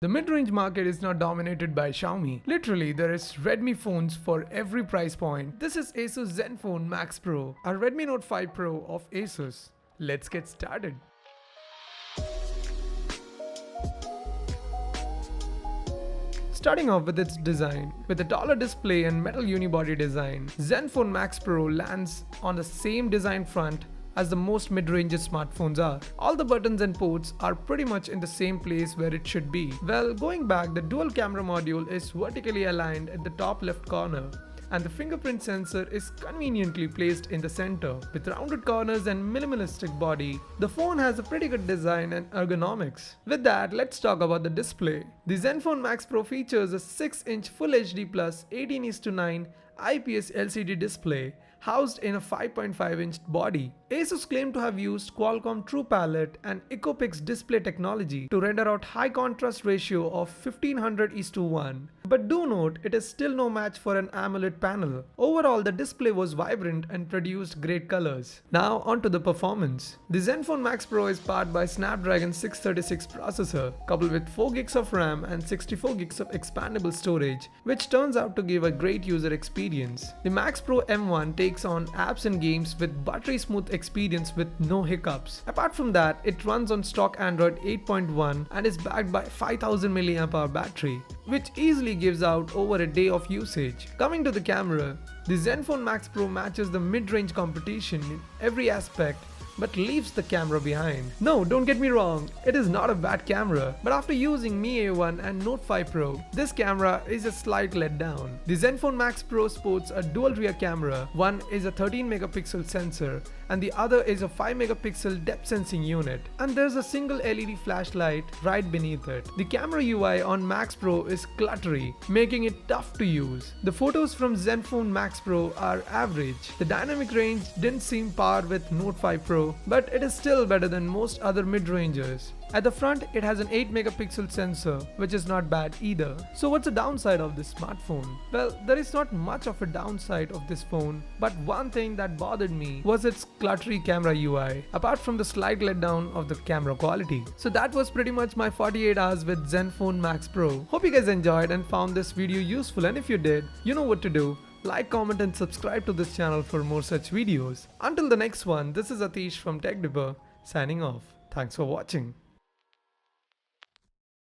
The mid-range market is not dominated by Xiaomi. Literally, there is Redmi phones for every price point. This is ASUS Zenfone Max Pro, a Redmi Note 5 Pro of ASUS. Let's get started. Starting off with its design, with a taller display and metal unibody design, Zenfone Max Pro lands on the same design front as the most mid-range smartphones are. All the buttons and ports are pretty much in the same place where it should be. Well, going back, the dual camera module is vertically aligned at the top left corner, and the fingerprint sensor is conveniently placed in the center. With rounded corners and minimalistic body, the phone has a pretty good design and ergonomics. With that, let's talk about the display. The Zenfone Max Pro features a 6-inch Full HD Plus 18:9 IPS LCD display housed in a 5.5-inch body. ASUS claimed to have used Qualcomm True Palette and EcoPix display technology to render out high contrast ratio of 1500:1. But do note, it is still no match for an AMOLED panel. Overall, the display was vibrant and produced great colors. Now onto the performance. The Zenfone Max Pro is powered by Snapdragon 636 processor, coupled with 4 GB of RAM and 64 GB of expandable storage, which turns out to give a great user experience. The Max Pro M1 takes on apps and games with buttery smooth experience with no hiccups. Apart from that, it runs on stock Android 8.1 and is backed by 5000 mAh battery, which easily gives out over a day of usage. Coming to the camera, the Zenfone Max Pro matches the mid-range competition in every aspect but leaves the camera behind. No, don't get me wrong, it is not a bad camera, but after using Mi A1 and Note 5 Pro, this camera is a slight letdown. The Zenfone Max Pro sports a dual rear camera. One is a 13 megapixel sensor and the other is a 5 megapixel depth sensing unit, and there's a single LED flashlight right beneath it. The camera UI on Max Pro is cluttery, making it tough to use. The photos from Zenfone Max Pro are average. The dynamic range didn't seem par with Note 5 Pro, but it is still better than most other mid-rangers. At the front, it has an 8 megapixel sensor, which is not bad either. So what's the downside of this smartphone? Well, there is not much of a downside of this phone, but one thing that bothered me was its cluttery camera UI, apart from the slight letdown of the camera quality. So that was pretty much my 48 hours with Zenfone Max Pro. Hope you guys enjoyed and found this video useful, and if you did, you know what to do. Like, comment and subscribe to this channel for more such videos. Until the next one, this is Atish from TechDipper signing off. Thanks for watching.